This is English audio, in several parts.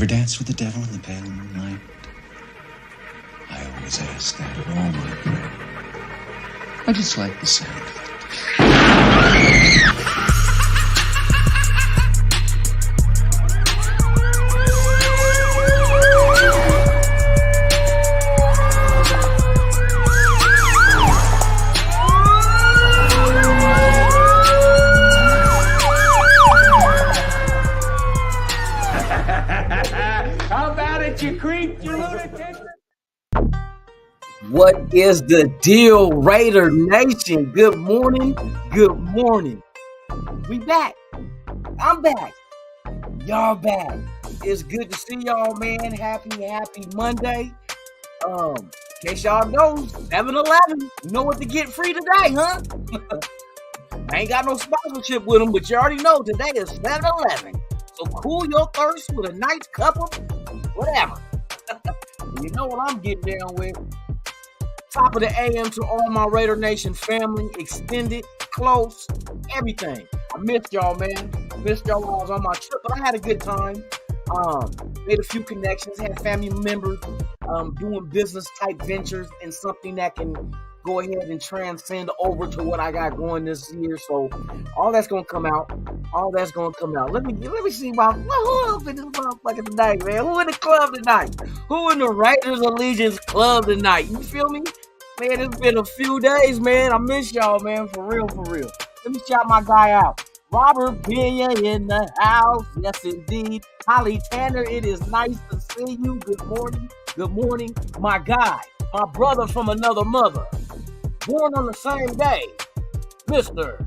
ever dance with the devil in the pale moonlight? I always ask that of all my prey. I just like the sound of it. How about it, you creep, you lunatic? What is the deal, Raider Nation? Good morning. Good morning. We back. I'm back. Y'all back. It's good to see y'all, man. Happy Monday. In case y'all know, 7-Eleven. You know what to get free today, huh? I ain't got no sponsorship with them, but you already know today is 7-Eleven. So cool your thirst with a nice cup of whatever. You know what I'm getting down with. Top of the AM to all my Raider Nation family, extended, close, everything. I missed y'all, man. Missed y'all while I was on my trip, but I had a good time. Made a few connections, had family members doing business type ventures and something that can go ahead and transcend over to what I got going this year. So all that's gonna come out. All that's gonna come out. Let me see who up in this motherfucker tonight, man. Who in the club tonight? Who in the Raiders Allegiance club tonight? You feel me? Man, it's been a few days, man. I miss y'all, man. For real. Let me shout my guy out. Robert Pena in the house. Yes, indeed. Holly Tanner, it is nice to see you. Good morning. Good morning. My guy, my brother from another mother. Born on the same day, Mr.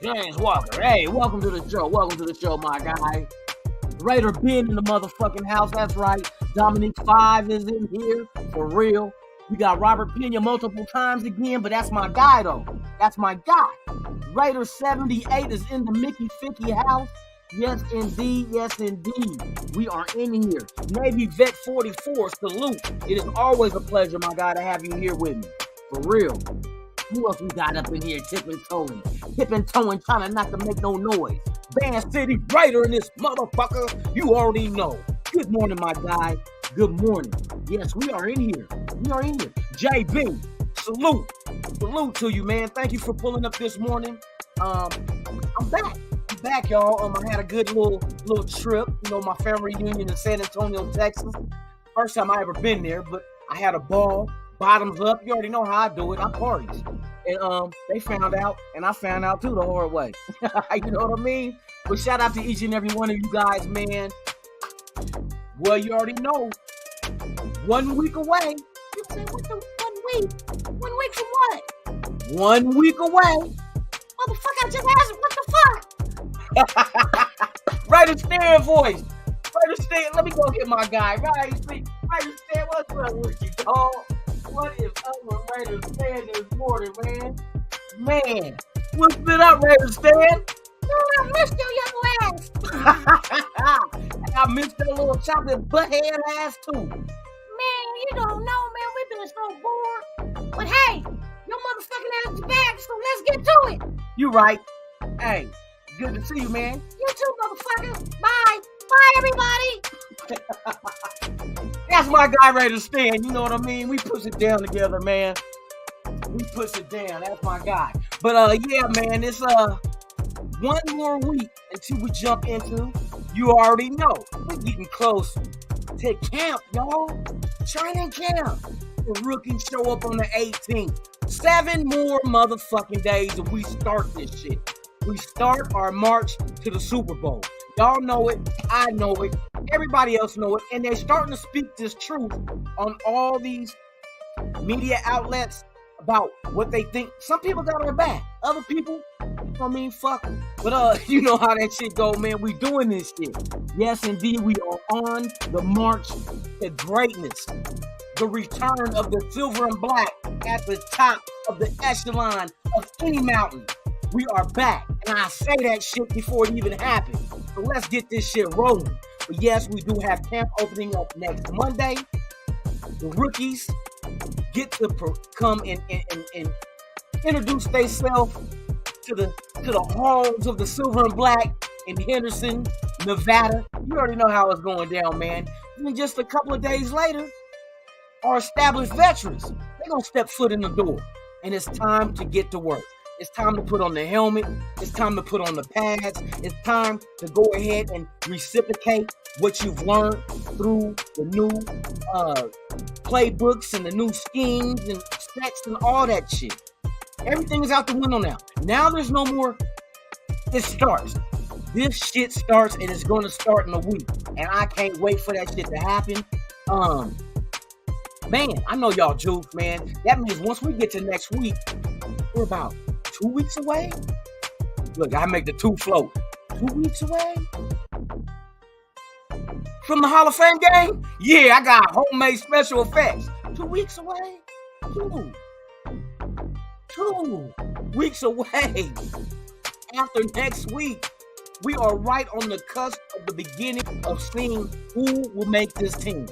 James Walker. Hey, welcome to the show. Welcome to the show, my guy. Raider Ben in the motherfucking house. That's right. Dominique 5 is in here. For real. We got Robert Pena multiple times again, but that's my guy, though. That's my guy. Raider 78 is in the Mickey Ficky house. Yes, indeed. Yes, indeed. We are in here. Navy Vet 44, salute. It is always a pleasure, my guy, to have you here with me. For real. Who else we got up in here tipping toeing, trying to not to make no noise? Band City Raider in this motherfucker. You already know. Good morning, my guy. Good morning. Yes, we are in here. JB, salute. Salute to you, man. Thank you for pulling up this morning. I'm back, y'all. I had a good little trip. You know, my family reunion in San Antonio, Texas. First time I ever been there, but I had a ball. Bottoms up. You already know how I do it. I parties. And they found out, and I found out too the hard way. You know what I mean? But shout out to each and every one of you guys, man. Well, you already know. 1 week away. You say, what the 1 week? 1 week from what? 1 week away. Motherfucker, I just asked what the fuck? Raider Stan voice. Raider Stan, let me go get my guy. Raider Stan, what's up with you, dog? What is up with Raider Stan this morning, man? Man, what's been up, Raider Stan? I missed your young ass. I missed that little chocolate butthead ass too. Man, you don't know, man. We've been so bored. But hey, your motherfucking ass is back, so let's get to it. You right. Hey, good to see you, man. You too, motherfucker. Bye. Bye, everybody. That's my guy, Raider Stan. You know what I mean? We push it down together, man. We push it down. That's my guy. But yeah, man, it's one more week until we jump into, you already know, we're getting close to camp, y'all. Training camp. The rookies show up on the 18th. 7 more motherfucking days and we start this shit. We start our march to the Super Bowl. Y'all know it. I know it. Everybody else know it. And they're starting to speak this truth on all these media outlets about what they think. Some people got our back. Other people, I mean, fuck them. But you know how that shit go, man. We doing this shit. Yes, indeed, we are on the march to greatness. The return of the silver and black at the top of the echelon of any mountain. We are back. And I say that shit before it even happened. So let's get this shit rolling. But yes, we do have camp opening up next Monday. The rookies get to come and introduce themselves to the homes of the silver and black in Henderson, Nevada. You already know how it's going down, man. And then just a couple of days later, our established veterans, they're going to step foot in the door. And it's time to get to work. It's time to put on the helmet. It's time to put on the pads. It's time to go ahead and reciprocate what you've learned through the new playbooks and the new schemes and sets and all that shit. Everything is out the window now. Now there's no more. It starts. This shit starts, and it's going to start in a week. And I can't wait for that shit to happen. Man, I know y'all jokes, man. That means once we get to next week, we're about 2 weeks away. Look, I make the two float. 2 weeks away from the Hall of Fame game? Yeah, I got homemade special effects. 2 weeks away? 2 weeks away. After next week, we are right on the cusp of the beginning of seeing who will make this team.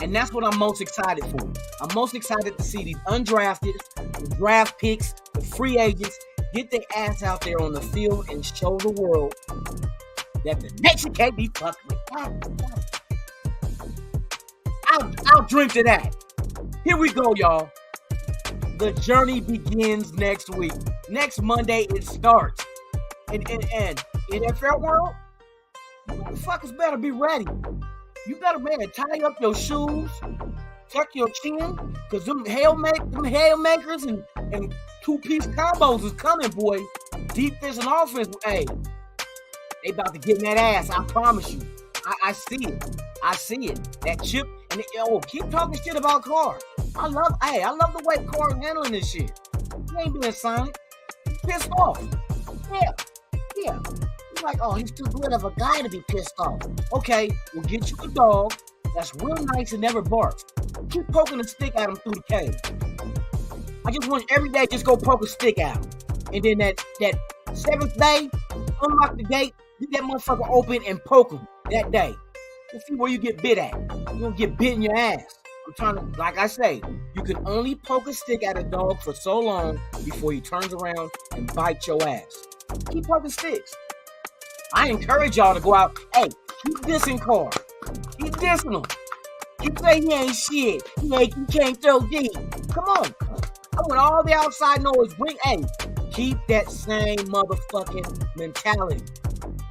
And that's what I'm most excited for. I'm most excited to see these undrafted, the draft picks, the free agents, get their ass out there on the field and show the world that the nation can't be fucked with. I'll drink to that. Here we go, y'all. The journey begins next week. Next Monday, it starts. And in NFL world, you motherfuckers better be ready. You better, man, tie up your shoes, tuck your chin, because them haymakers and two-piece combos is coming, boy. Defense and offense, hey, they about to get in that ass, I promise you. I see it. I see it. That chip, and keep talking shit about Carr. I love the way Carr's handling this shit. He ain't being silent. He's pissed off. Yeah. He's like, he's too good of a guy to be pissed off. Okay, we'll get you a dog that's real nice and never barks. Keep poking a stick at him through the cage. I just want you every day, just go poke a stick at him. And then that seventh day, unlock the gate, get that motherfucker open and poke him that day. Let's see where you get bit at. You don't get bit in your ass. I'm trying to, like I say, you can only poke a stick at a dog for so long before he turns around and bites your ass. Keep poking sticks. I encourage y'all to go out. Hey, keep dissing Carr. Keep dissing him. Keep saying he ain't shit. He can't throw deep. Come on. I want all the outside noise. Keep that same motherfucking mentality.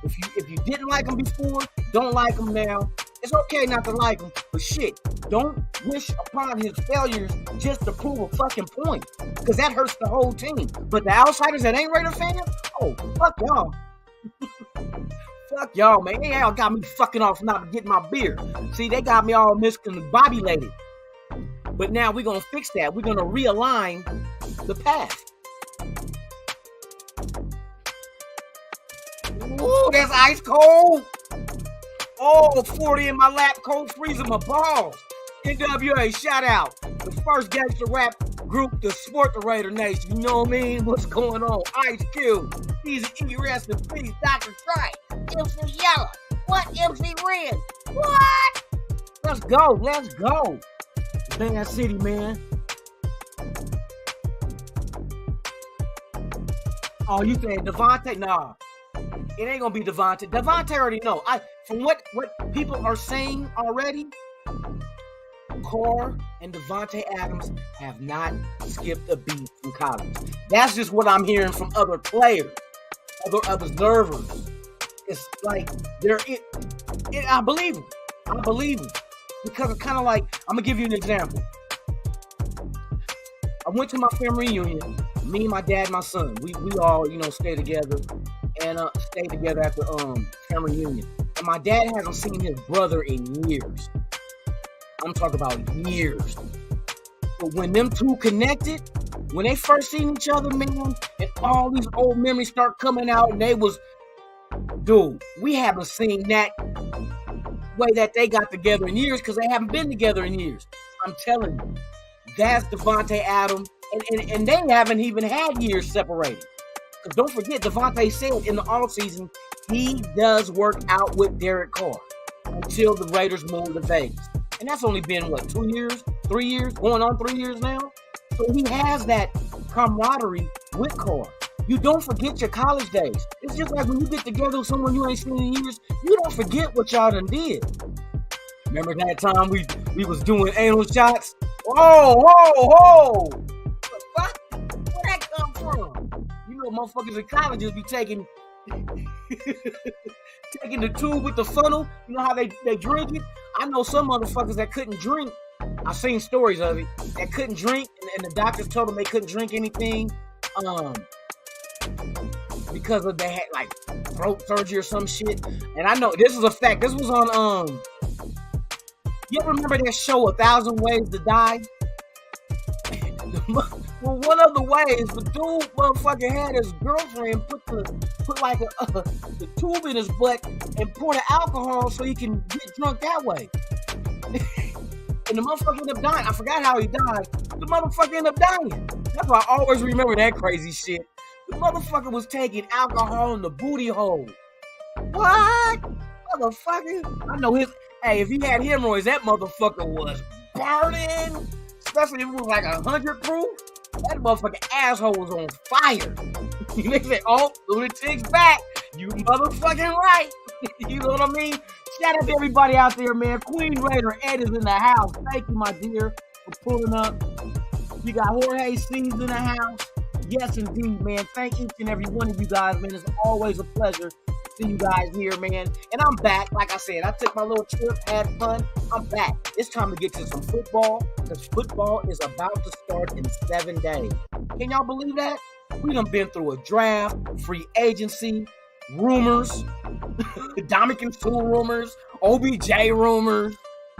If you didn't like him before, don't like him now. It's okay not to like him, but shit, don't wish upon his failures just to prove a fucking point, because that hurts the whole team. But the outsiders that ain't Raider fans, fuck y'all. Fuck y'all, man. Y'all got me fucking off not getting my beer. See, they got me all discombobulated. But now we're going to fix that. We're going to realign the path. Ooh, that's ice cold. 40 in my lap, cold freezing my balls. NWA, shout out. The first gangster rap group to sport the Raider Nation. You know what I mean? What's going on? Ice Cube. Easy E, rest in peace. Dr. Dre. MC Yella. What? MC Ren. What? Let's go. Man City, man. Oh, you saying Devontae? Nah. It ain't gonna be Devontae. Devontae already know. From what people are saying already, Carr and Devontae Adams have not skipped a beat from college. That's just what I'm hearing from other players, other observers. It's like I believe them. Because it's kind of like, I'm gonna give you an example. I went to my family reunion. Me, my dad, my son. We all stay together and stay together at the family reunion. And my dad hasn't seen his brother in years. I'm talking about years. But when them two connected, when they first seen each other, man, and all these old memories start coming out, and we haven't seen that way that they got together in years, because they haven't been together in years. I'm telling you, that's Devontae Adams, and they haven't even had years separated. Because don't forget, Devontae said in the offseason, he does work out with Derek Carr until the Raiders move to Vegas. And that's only been, 2 years, 3 years, going on 3 years now? So he has that camaraderie with Carr. You don't forget your college days. It's just like when you get together with someone you ain't seen in years, you don't forget what y'all done did. Remember that time we was doing anal shots? Whoa! What the fuck? Where that come from? You know, motherfuckers in colleges be taking taking the tube with the funnel. You know how they drink it? I know some motherfuckers that couldn't drink. I've seen stories of it. That couldn't drink, and the doctors told them they couldn't drink anything. Because of they had like throat surgery or some shit. And I know this is a fact. This was on you ever remember that show 1,000 Ways to Die? Well, one of the ways the dude motherfucker had his girlfriend put like the tube in his butt and pour the alcohol so he can get drunk that way. And the motherfucker ended up dying. I forgot how he died. The motherfucker ended up dying. That's why I always remember that crazy shit. The motherfucker was taking alcohol in the booty hole. What? Motherfucker? I know his... Hey, if he had hemorrhoids, that motherfucker was burning. Especially if it was like 100 proof. That motherfucking asshole was on fire. They said, oh, lunatic's back. You motherfucking right. You know what I mean? Shout out to everybody out there, man. Queen Raider Ed is in the house. Thank you, my dear, for pulling up. We got Jorge C's in the house. Yes, indeed, man. Thank each and every one of you guys, man. It's always a pleasure to see you guys here, man. And I'm back. Like I said, I took my little trip, had fun. I'm back. It's time to get to some football, because football is about to start in 7 days. Can y'all believe that? We done been through a draft, free agency, rumors, Dominican Sue rumors, OBJ rumors,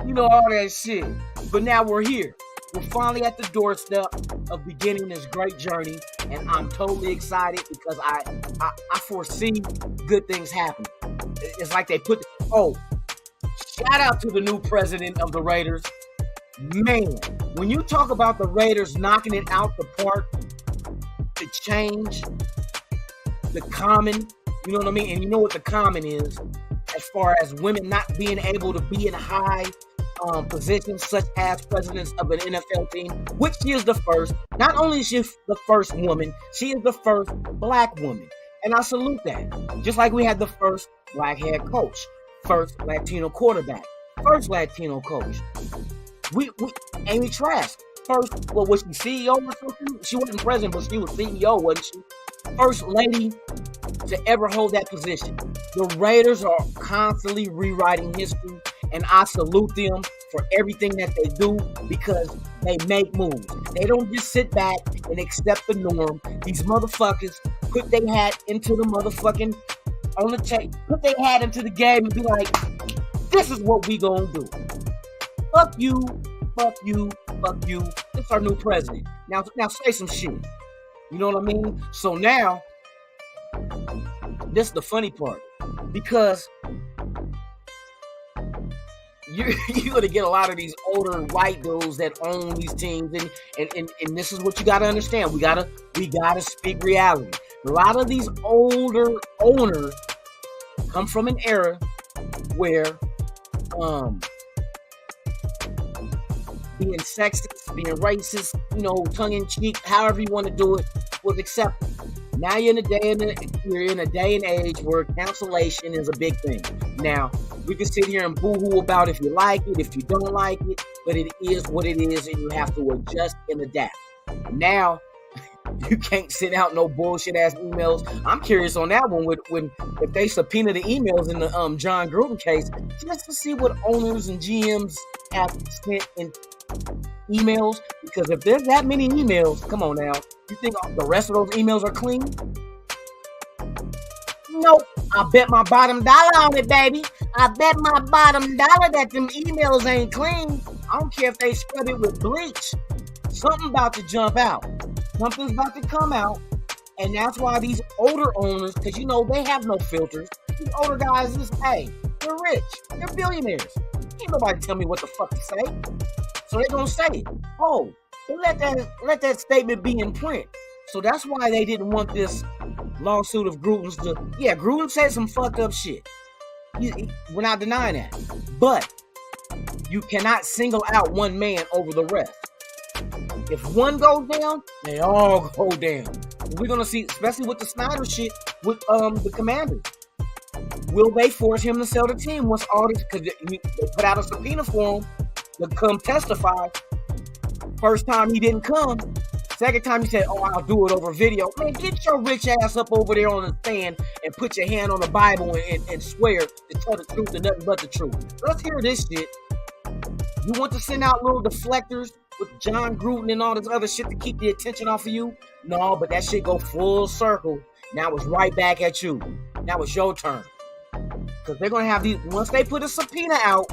you know, all that shit. But now we're here. We're finally at the doorstep of beginning this great journey, and I'm totally excited because I foresee good things happening. It's like they put... Oh, shout out to the new president of the Raiders. Man, when you talk about the Raiders knocking it out the park to change the common, you know what I mean? And you know what the common is as far as women not being able to be in high positions such as presidents of an NFL team, which she is the first. Not only is she the first woman, she is the first black woman. And I salute that. Just like we had the first black head coach, first Latino quarterback, first Latino coach. We Amy Trask, first, well, was she CEO or something? She wasn't president, but she was CEO, wasn't she? First lady to ever hold that position. The Raiders are constantly rewriting history, and I salute them for everything that they do because they make moves. They don't just sit back and accept the norm. These motherfuckers put their hat into the motherfucking on the tape, put their hat into the game and be like, this is what we gonna do. Fuck you, fuck you, fuck you. This is our new president. Now say some shit. You know what I mean? So now, this is the funny part. Because you're going to get a lot of these older white dudes that own these teams, and this is what you got to understand. We gotta speak reality. A lot of these older owners come from an era where being sexist, being racist, you know, tongue-in-cheek, however you want to do it, was accepted. Now you're in a day and age where cancellation is a big thing. Now, we can sit here and boo-hoo about if you like it, if you don't like it, but it is what it is, and you have to adjust and adapt. Now, you can't send out no bullshit-ass emails. I'm curious on that one, if they subpoena the emails in the John Gruden case, just to see what owners and GMs have sent in emails, because if there's that many emails, come on now, you think the rest of those emails are clean? Nope. I bet my bottom dollar on it, baby. I bet my bottom dollar that them emails ain't clean. I don't care if they scrub it with bleach. Something about to jump out. Something's about to come out. And that's why these older owners, because you know they have no filters. These older guys just, hey, they're rich. They're billionaires. Ain't nobody tell me what the fuck to say. So they're gonna say it. Oh, they let that statement be in print. So that's why they didn't want this lawsuit of Gruden's to... Yeah, Gruden said some fucked up shit. We're not denying that. But you cannot single out one man over the rest. If one goes down, they all go down. We're gonna see, especially with the Snyder shit with the Commanders. Will they force him to sell the team once all this? Because they put out a subpoena for him to come testify. First time he didn't come. Second time he said, "Oh, I'll do it over video." Man, get your rich ass up over there on the stand and put your hand on the Bible and swear to tell the truth and nothing but the truth. Let's hear this shit. You want to send out little deflectors with John Gruden and all this other shit to keep the attention off of you? No, but that shit go full circle. Now it's right back at you. Now it's your turn. Because they're going to have these, once they put a subpoena out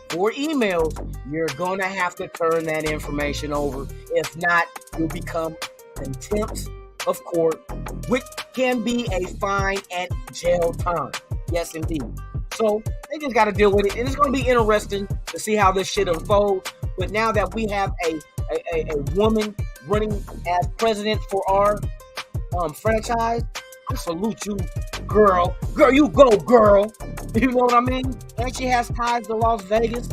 for emails, you're going to have to turn that information over. If not, you'll become contempt of court, which can be a fine and jail time. Yes, indeed. So they just got to deal with it. And it's going to be interesting to see how this shit unfolds. But now that we have a woman running as president for our franchise, I salute you, girl. Girl, you go, girl. You know what I mean? And she has ties to Las Vegas.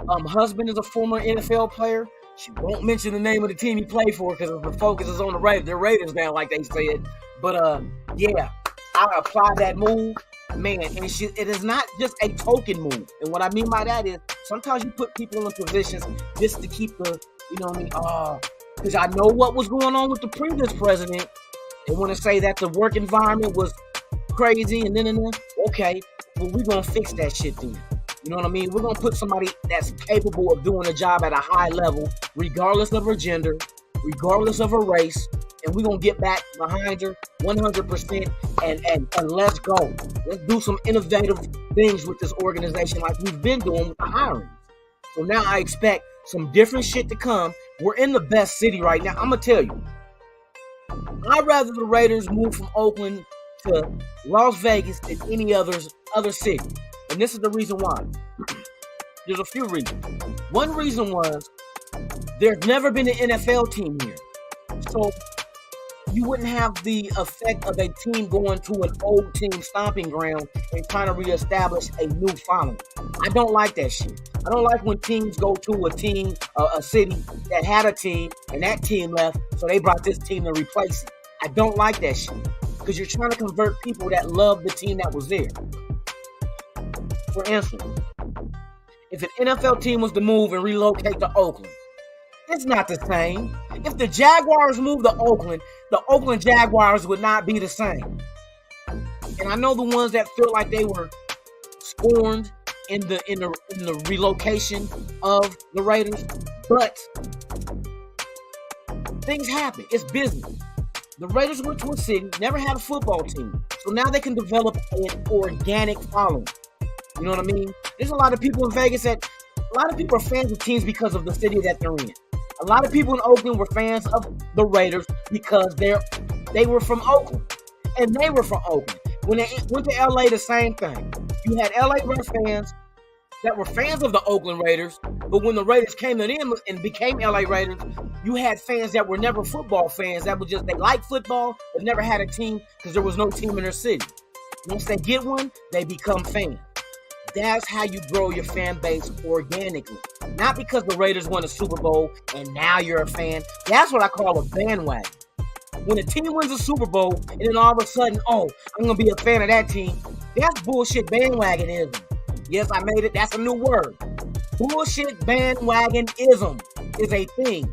Husband is a former NFL player. She won't mention the name of the team he played for because the focus is on the Raiders. The Raiders now, like they said. But yeah, I apply that move. Man, and it is not just a token move. And what I mean by that is sometimes you put people in positions just to keep the, you know what I mean? Because I know what was going on with the previous president. They want to say that the work environment was crazy and then. Okay, well, we're going to fix that shit then. You know what I mean? We're going to put somebody that's capable of doing a job at a high level, regardless of her gender, regardless of her race, and we're going to get back behind her 100% and let's go. Let's do some innovative things with this organization like we've been doing with the hiring. So now I expect some different shit to come. We're in the best city right now. I'm going to tell you. I'd rather the Raiders move from Oakland to Las Vegas than any other city. And this is the reason why. There's a few reasons. One reason was there's never been an NFL team here. So you wouldn't have the effect of a team going to an old team stomping ground and trying to reestablish a new following. I don't like that shit. I don't like when teams go to a team, a city that had a team and that team left, so they brought this team to replace it. I don't like that shit because you're trying to convert people that love the team that was there. For instance, if an NFL team was to move and relocate to Oakland, it's not the same. If the Jaguars moved to Oakland, the Oakland Jaguars would not be the same. And I know the ones that feel like they were scorned in the relocation of the Raiders, but things happen. It's business. The Raiders went to a city, never had a football team, so now they can develop an organic following. You know what I mean? There's a lot of people in Vegas a lot of people are fans of teams because of the city that they're in. A lot of people in Oakland were fans of the Raiders because they were from Oakland. And they were from Oakland. When they went to LA, the same thing. You had LA Rams fans that were fans of the Oakland Raiders, but when the Raiders came to them and became LA Raiders, you had fans that were never football fans. That was just, they liked football, but never had a team because there was no team in their city. Once they get one, they become fans. That's how you grow your fan base organically. Not because the Raiders won a Super Bowl and now you're a fan. That's what I call a bandwagon. When a team wins a Super Bowl and then all of a sudden, oh, I'm going to be a fan of that team, that's bullshit bandwagonism. Yes, I made it. That's a new word. Bullshit bandwagonism is a thing.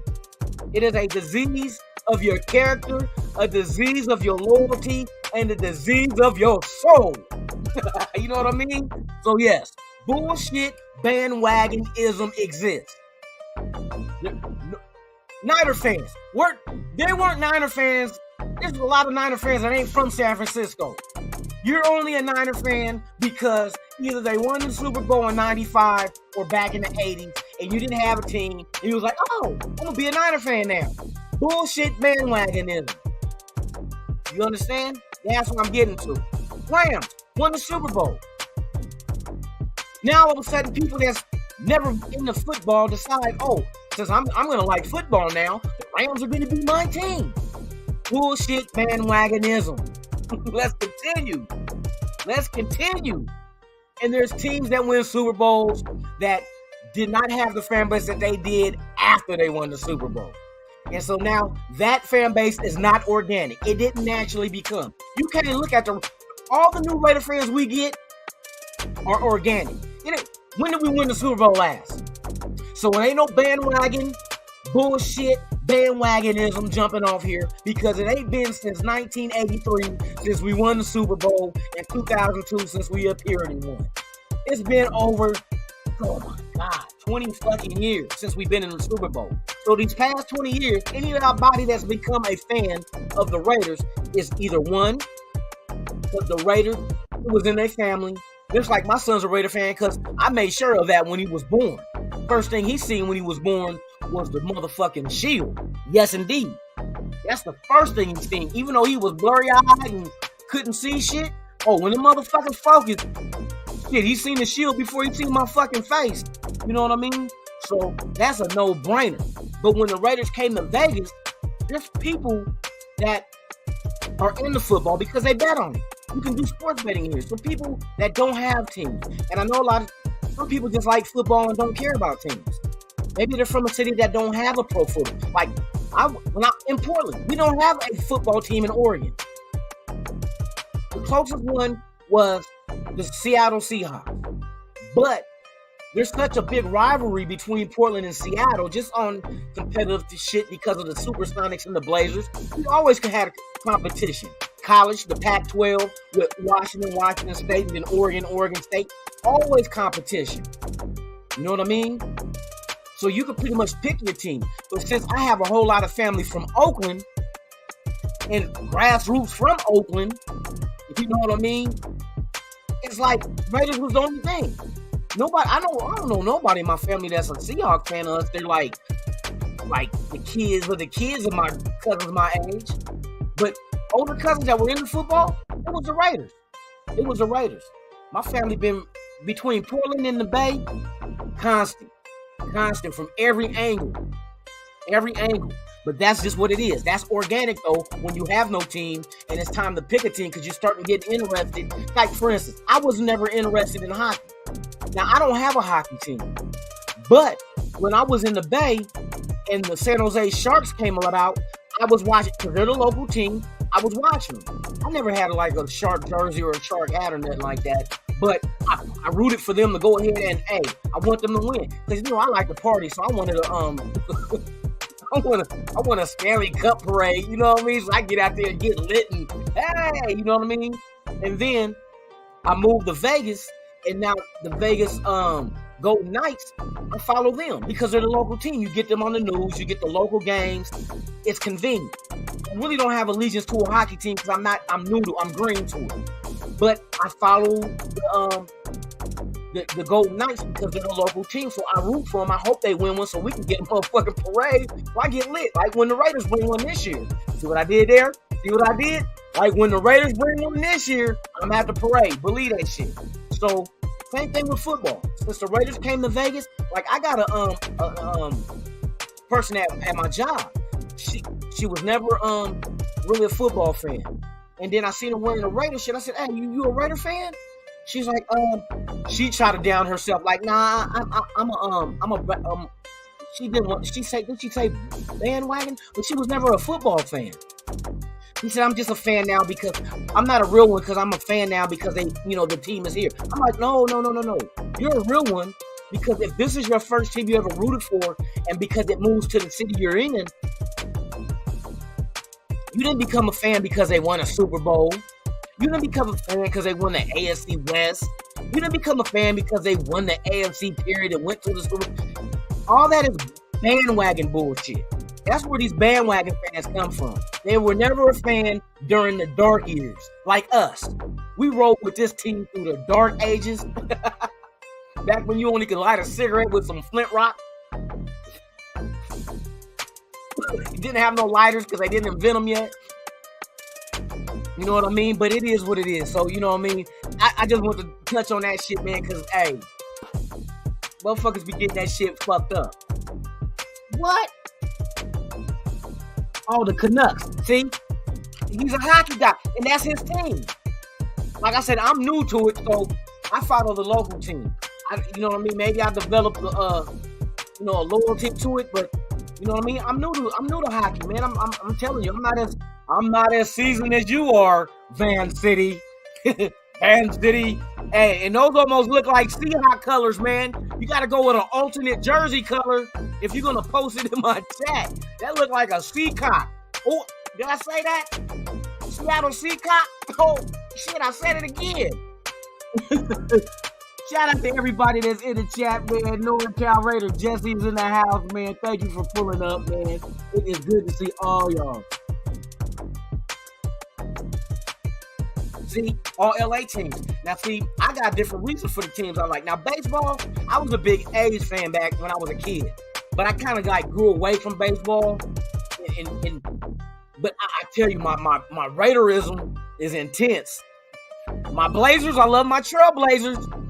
It is a disease of your character, a disease of your loyalty, and a disease of your soul. You know what I mean? So yes, bullshit bandwagonism exists. Niner fans, they weren't Niner fans. There's a lot of Niner fans that ain't from San Francisco. You're only a Niner fan because either they won the Super Bowl in 95 or back in the 80s and you didn't have a team and you was like, oh, I'm going to be a Niner fan now. Bullshit bandwagonism. You understand? That's what I'm getting to. Rams won the Super Bowl. Now all of a sudden people that's never into football decide, oh, since I'm going to like football now, the Rams are going to be my team. Bullshit bandwagonism. Let's continue. And there's teams that win Super Bowls that did not have the fan base that they did after they won the Super Bowl. And so now that fan base is not organic. It didn't naturally become. You can't look at all the new Raider fans we get are organic. When did we win the Super Bowl last? So it ain't no bandwagon, bullshit, bandwagonism jumping off here, because it ain't been since 1983 since we won the Super Bowl, and 2002 since we appeared in one. It's been over, oh my God, 20 fucking years since we've been in the Super Bowl. So these past 20 years, anybody that's become a fan of the Raiders is either one, because the Raiders was in their family. Just like my son's a Raider fan because I made sure of that when he was born. First thing he seen when he was born was the motherfucking shield. Yes, indeed. That's the first thing he seen. Even though he was blurry-eyed and couldn't see shit. Oh, when the motherfuckers focused, shit, he seen the shield before he seen my fucking face. You know what I mean? So that's a no-brainer. But when the Raiders came to Vegas, there's people that are into football because they bet on it. You can do sports betting here. So people that don't have teams. And I know some people just like football and don't care about teams. Maybe they're from a city that don't have a pro football. Like, in Portland, we don't have a football team in Oregon. The closest one was the Seattle Seahawks. But there's such a big rivalry between Portland and Seattle just on competitive shit because of the Supersonics and the Blazers. We always had competition. College, the Pac-12 with Washington State, and then Oregon State. Always competition. You know what I mean? So you can pretty much pick your team. But since I have a whole lot of family from Oakland and grassroots from Oakland, if you know what I mean, it's like Raiders was the only thing. I don't know nobody in my family that's a Seahawks fan unless they're like the kids of my cousins my age. But older cousins that were into football, it was the Raiders. It was the Raiders. My family been between Portland and the Bay, constant from every angle. But that's just what it is. That's organic though when you have no team and it's time to pick a team because you're starting to get interested. Like for instance, I was never interested in hockey. Now I don't have a hockey team, but when I was in the Bay and the San Jose Sharks came about, I was watching because they're the local team. I was watching them. I never had a Shark jersey or a Shark hat or nothing like that. But I rooted for them to go ahead and I want them to win because I like to party, so I wanted to I want a Stanley Cup parade. You know what I mean? So I get out there and get lit and hey, you know what I mean? And then I moved to Vegas, and now the Vegas Golden Knights, I follow them because they're the local team. You get them on the news, you get the local games. It's convenient. I really don't have allegiance to a hockey team because I'm green to it. But I follow the Golden Knights because they're the local team. So I root for them. I hope they win one so we can get a motherfucking parade. So I get lit. Like when the Raiders bring one this year. See what I did there? See what I did? Like when the Raiders bring one this year, I'm at the parade. Believe that shit. So same thing with football. Since the Raiders came to Vegas, like I got a person at my job. She was never really a football fan. And then I seen her wearing the Raider shit. I said, "Hey, you a Raider fan?" She's like, she tried to down herself. Like, nah, she didn't want. Did she say bandwagon? But she was never a football fan. He said, "I'm just a fan now because I'm not a real one because I'm a fan now because the team is here." I'm like, no. You're a real one because if this is your first team you ever rooted for, and because it moves to the city you're in. You didn't become a fan because they won a Super Bowl. You didn't become a fan because they won the AFC West. You didn't become a fan because they won the AFC period and went to the Super Bowl. All that is bandwagon bullshit. That's where these bandwagon fans come from. They were never a fan during the dark years, like us. We rolled with this team through the dark ages. Back when you only could light a cigarette with some flint rock. You didn't have no lighters because they didn't invent them yet. You know what I mean? But it is what it is. So, you know what I mean? I just want to touch on that shit, man, because, hey, motherfuckers be getting that shit fucked up. What? Oh, the Canucks. See? He's a hockey guy, and that's his team. Like I said, I'm new to it, so I follow the local team. You know what I mean? Maybe I developed a loyalty to it, but You know what I mean? I'm new to hockey, man. I'm telling you, I'm not as seasoned as you are, Van City. Van City. Hey, and those almost look like Seahawks colors, man. You got to go with an alternate jersey color if you're going to post it in my chat. That look like a Seacock. Oh, did I say that? Seattle Seacock? Oh, shit, I said it again. Shout out to everybody that's in the chat, man. NorCal Raider Jesse's in the house, man. Thank you for pulling up, man. It is good to see all y'all. See, all LA teams. Now, see, I got different reasons for the teams I like. Now, baseball, I was a big A's fan back when I was a kid. But I kind of like grew away from baseball. But I tell you, my Raiderism is intense. My Blazers, I love my Trailblazers.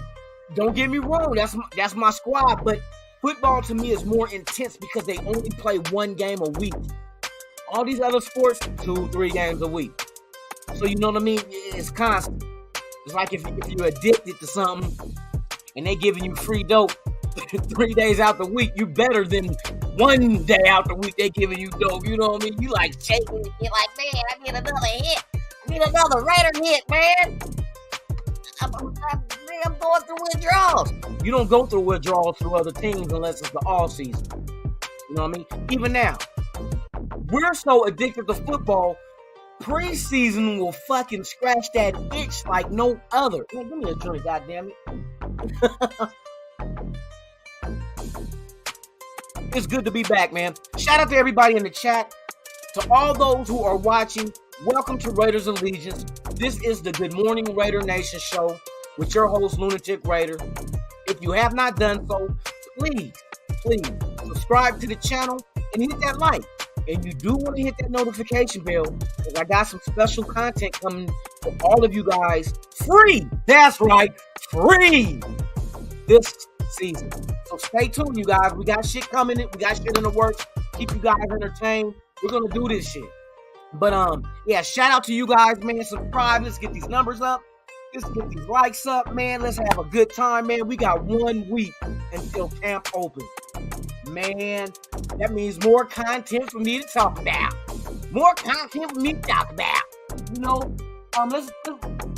Don't get me wrong, that's my squad, but football to me is more intense because they only play one game a week. All these other sports, 2-3 games a week. So you know what I mean? It's constant. It's like if you're addicted to something and they giving you free dope 3 days out the week, you better than 1 day out the week they giving you dope. You know what I mean? You like shaking. You're like, man, I need another hit. I need another Raider hit, man. I'm going through withdrawals. You don't go through withdrawals through other teams unless it's the all season. You know what I mean? Even now, we're so addicted to football, preseason will fucking scratch that itch like no other. Man, give me a drink, goddammit. It's good to be back, man. Shout out to everybody in the chat. To all those who are watching, welcome to Raiders Allegiance. This is the Good Morning Raider Nation show with your host, Lunatic Raider. If you have not done so, please subscribe to the channel and hit that like. And you do want to hit that notification bell because I got some special content coming for all of you guys free. That's right, free this season. So stay tuned, you guys. We got shit coming in. We got shit in the works. Keep you guys entertained. We're going to do this shit. But, yeah, shout out to you guys, man. Subscribe. Let's get these numbers up. Let's get these likes up, man. Let's have a good time, man. We got 1 week until camp opens. Man, that means more content for me to talk about. More content for me to talk about. You know,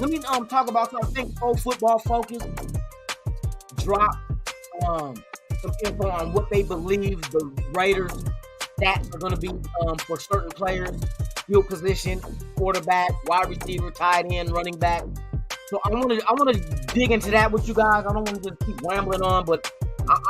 let me talk about something. I think Pro Football Focus dropped some info on what they believe the Raiders stats are going to be for certain players, field position, quarterback, wide receiver, tight end, running back. So I want to dig into that with you guys. I don't want to just keep rambling on, but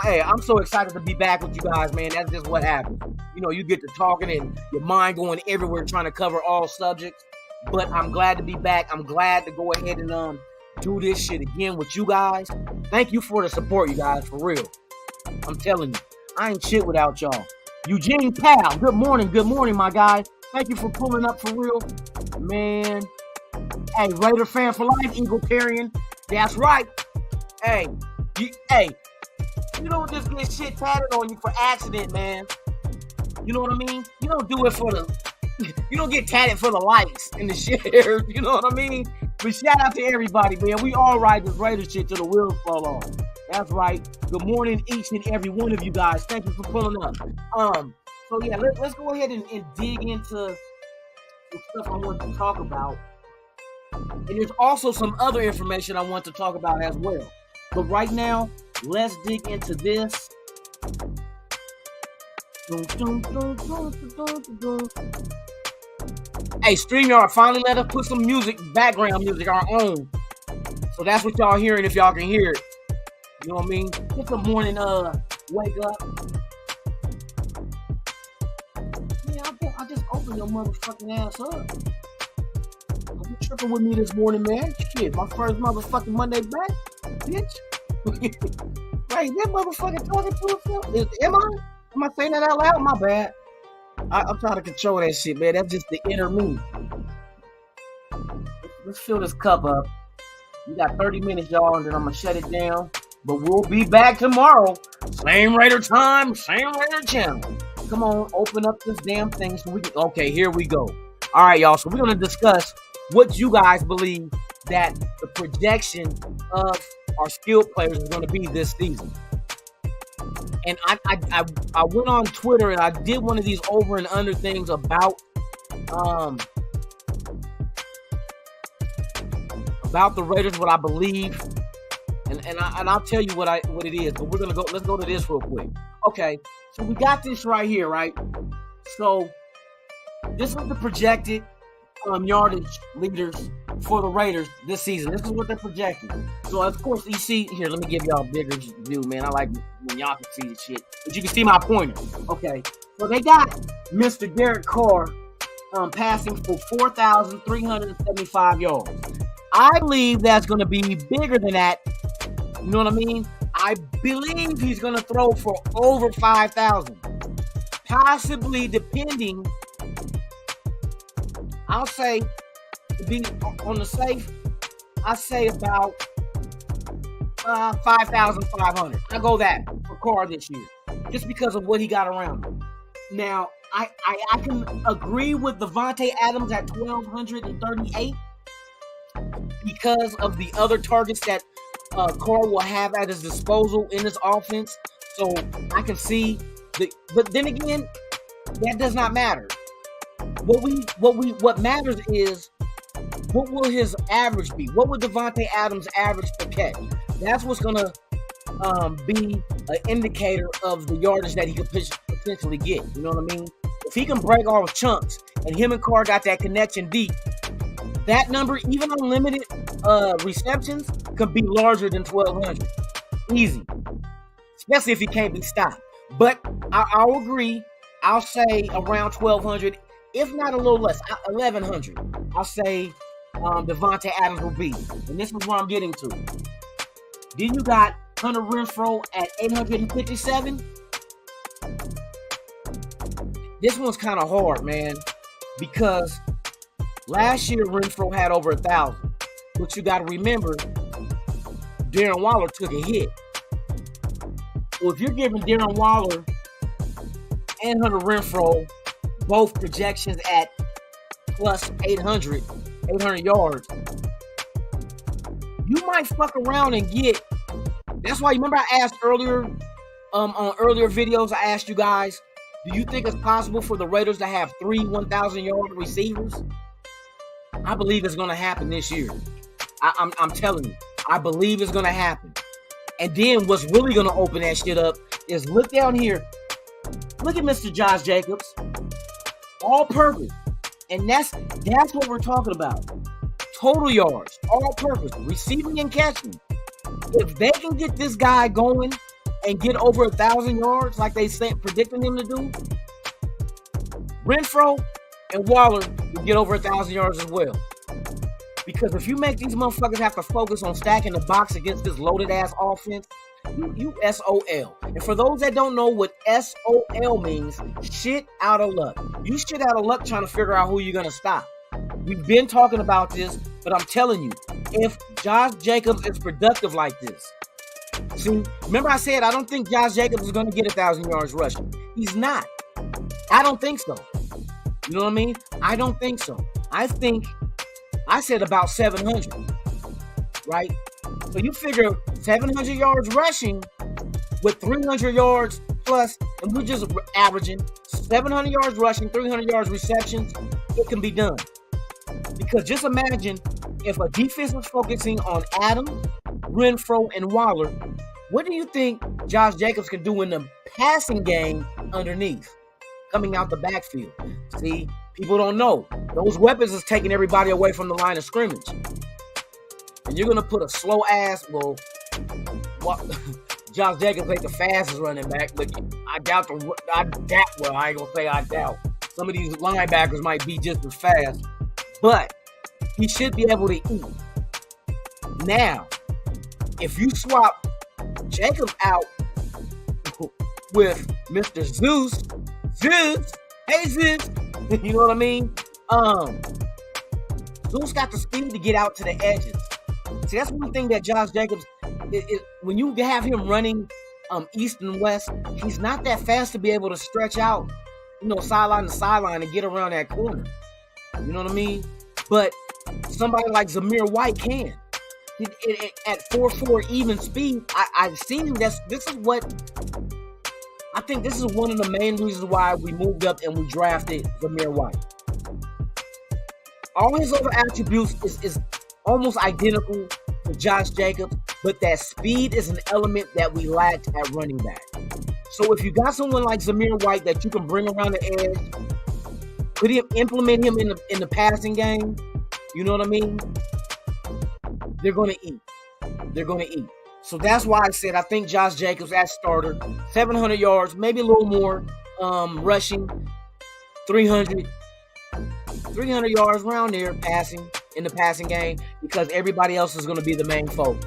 I'm so excited to be back with you guys, man. That's just what happens. You know, you get to talking and your mind going everywhere trying to cover all subjects. But I'm glad to be back. I'm glad to go ahead and do this shit again with you guys. Thank you for the support, you guys, for real. I'm telling you, I ain't shit without y'all. Eugene Powell, good morning, my guy. Thank you for pulling up for real. Man. Hey, Raider fan for life, Eagle Carrion. That's right. Hey, you don't just get shit tatted on you for accident, man. You know what I mean? You don't do it you don't get tatted for the likes and the share. You know what I mean? But shout out to everybody, man. We all ride this Raider shit till the wheels fall off. That's right. Good morning, each and every one of you guys. Thank you for pulling up. So yeah, let's go ahead and dig into the stuff I want to talk about. And there's also some other information I want to talk about as well. But right now, let's dig into this. Hey, StreamYard finally let us put some music, background music, our own. So that's what y'all hearing if y'all can hear it. You know what I mean? It's a morning wake up. Yeah, I just opened your motherfucking ass up. You tripping with me this morning, man? Shit, my first motherfucking Monday back, bitch. Right, that motherfucker talking to himself. Am I saying that out loud? My bad. I'm trying to control that shit, man. That's just the inner me. Let's fill this cup up. We got 30 minutes, y'all, and then I'm gonna shut it down. But we'll be back tomorrow. Same Raider time, same Raider channel. Come on, open up this damn thing so we can. Okay, here we go. All right, y'all. So we're gonna discuss what you guys believe that the projection of our skilled players is going to be this season. And I went on Twitter and I did one of these over and under things about the Raiders, what I believe, and I'll tell you what it is. But let's go to this real quick. Okay, so we got this right here, right? So this is the projected yardage leaders for the Raiders this season. This is what they're projecting. So of course you see here. Let me give y'all a bigger view, man. I like when y'all can see the shit, but you can see my pointer. Okay, so they got Mr. Derek Carr passing for 4,375 yards. I believe that's going to be bigger than that. You know what I mean? I believe he's going to throw for over 5,000. Possibly, depending. I'll say, to be on the safe, I say about 5,500. I go that for Carr this year, just because of what he got around him. Now, I can agree with Davante Adams at 1,238 because of the other targets that Carr will have at his disposal in this offense. So I can see but then again, that does not matter. What matters is what will his average be? What would Davante Adams average per catch? That's what's gonna be an indicator of the yardage that he could potentially get. You know what I mean? If he can break off chunks and him and Carr got that connection deep, that number, even on limited receptions, could be larger than 1,200. Easy. Especially if he can't be stopped. But I'll agree. I'll say around 1,200, if not a little less, 1,100. I'll say Davante Adams will be. And this is where I'm getting to. Then you got Hunter Renfrow at 857. This one's kind of hard, man, because last year Renfrow had over 1,000. But you got to remember, Darren Waller took a hit. Well, if you're giving Darren Waller and Hunter Renfrow both projections at plus 800 yards, you might fuck around and get. That's why, remember I asked earlier, on earlier videos, I asked you guys, do you think it's possible for the Raiders to have 3 1,000-yard receivers? I believe it's going to happen this year. I'm telling you, I believe it's going to happen. And then what's really going to open that shit up is look down here. Look at Mr. Josh Jacobs. All purpose. And that's what we're talking about. Total yards. All purpose. Receiving and catching. If they can get this guy going and get over 1,000 yards like they predicting him to do, Renfrow and Waller will get over 1,000 yards as well. Because if you make these motherfuckers have to focus on stacking the box against this loaded-ass offense, you SOL. And for those that don't know what SOL means, shit out of luck. You shit out of luck trying to figure out who you're going to stop. We've been talking about this, but I'm telling you, if Josh Jacobs is productive like this, see, remember I said I don't think Josh Jacobs is going to get 1,000 yards rushing. He's not. I don't think so. You know what I mean? I don't think so. I said about 700, right? So you figure 700 yards rushing with 300 yards plus, and we're just averaging 700 yards rushing, 300 yards receptions, it can be done. Because just imagine if a defense is focusing on Adams, Renfrow, and Waller, what do you think Josh Jacobs can do in the passing game underneath, coming out the backfield? See, people don't know. Those weapons is taking everybody away from the line of scrimmage. And you're going to put a slow ass, Josh Jacobs ain't the fastest running back, but I ain't going to say I doubt. Some of these linebackers might be just as fast, but he should be able to eat. Now, if you swap Jacobs out with Mr. Zeus, hey Zeus, you know what I mean? Zeus got the speed to get out to the edges. See, that's one thing that Josh Jacobs, when you have him running east and west, he's not that fast to be able to stretch out, sideline to sideline and get around that corner. You know what I mean? But somebody like Zamir White can. At 4.4 even speed, I've seen him. This is what I think this is one of the main reasons why we moved up and we drafted Zamir White. All his other attributes is almost identical to Josh Jacobs, but that speed is an element that we lacked at running back. So if you got someone like Zamir White that you can bring around the edge, implement him in the passing game, you know what I mean? They're going to eat. They're going to eat. So that's why I said I think Josh Jacobs as starter, 700 yards, maybe a little more rushing, 300 yards around there passing in the passing game because everybody else is going to be the main focus.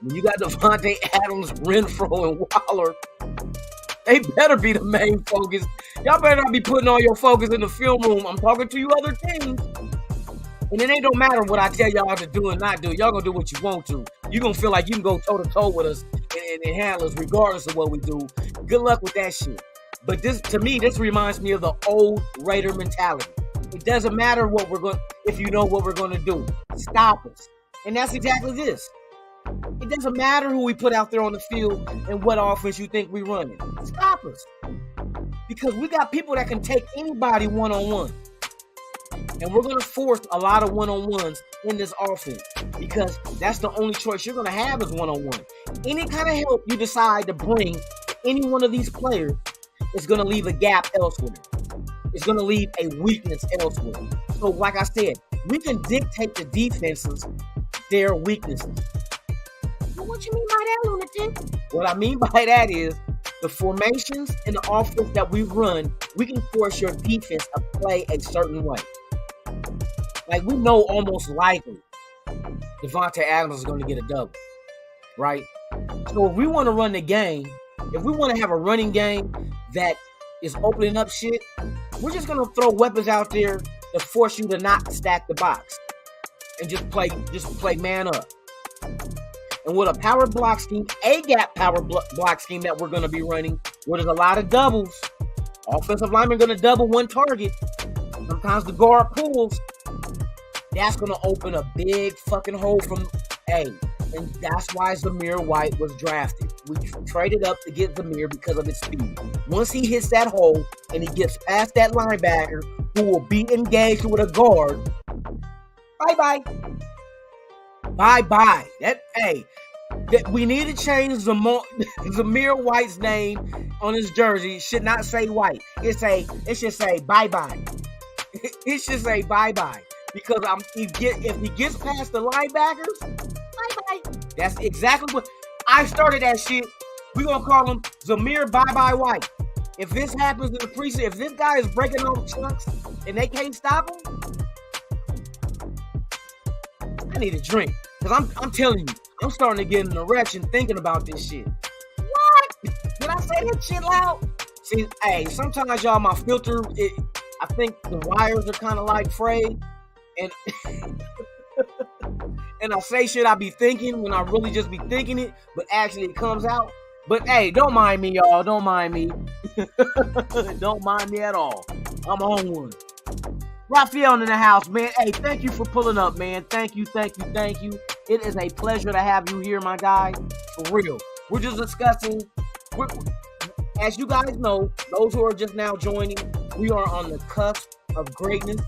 When you got Devontae Adams, Renfro, and Waller, they better be the main focus. Y'all better not be putting all your focus in the film room. I'm talking to you other teams. And it ain't don't matter what I tell y'all to do and not do. Y'all gonna do what you want to. You're gonna feel like you can go toe-to-toe with us and handle us regardless of what we do. Good luck with that shit. But this, to me, this reminds me of the old Raider mentality. It doesn't matter what we're going, if you know what we're gonna do. Stop us. And that's exactly this. It doesn't matter who we put out there on the field and what offense you think we're running. Stop us. Because we got people that can take anybody one-on-one. And we're going to force a lot of one-on-ones in this offense because that's the only choice you're going to have is one-on-one. Any kind of help you decide to bring to any one of these players is going to leave a gap elsewhere. It's going to leave a weakness elsewhere. So like I said, we can dictate the defenses their weaknesses. What you mean by that, lunatic? What I mean by that is the formations and the offense that we run, we can force your defense to play a certain way. Like, we know almost likely Devontae Adams is going to get a double, right? So if we want to run the game, if we want to have a running game that is opening up shit, we're just going to throw weapons out there to force you to not stack the box and just play man up. And with a power block scheme, a gap power block scheme that we're going to be running, where there's a lot of doubles, offensive linemen going to double one target. Sometimes the guard pulls. That's going to open a big fucking hole from A. And that's why Zamir White was drafted. We traded up to get Zamir because of his speed. Once he hits that hole and he gets past that linebacker who will be engaged with a guard, bye-bye. Bye-bye. We need to change Zamir White's name on his jersey. It should not say White. It should say bye-bye. It should say bye-bye. Because if he gets past the linebackers, bye-bye. That's exactly what I started that shit. We're gonna call him Zamir Bye-Bye White. If this happens in the preseason, if this guy is breaking all the chunks and they can't stop him, I need a drink. Because I'm telling you, I'm starting to get an erection thinking about this shit. What? Did I say that shit loud? See, hey, sometimes y'all, my filter, I think the wires are kind of like frayed. And and I say shit I be thinking when I really just be thinking it, but actually it comes out. But hey, don't mind me, y'all. Don't mind me. Don't mind me at all. I'm on one. Raphael in the house, man. Hey, thank you for pulling up, man. Thank you. It is a pleasure to have you here, my guy. For real. We're just discussing. As you guys know, those who are just now joining, we are on the cusp of greatness.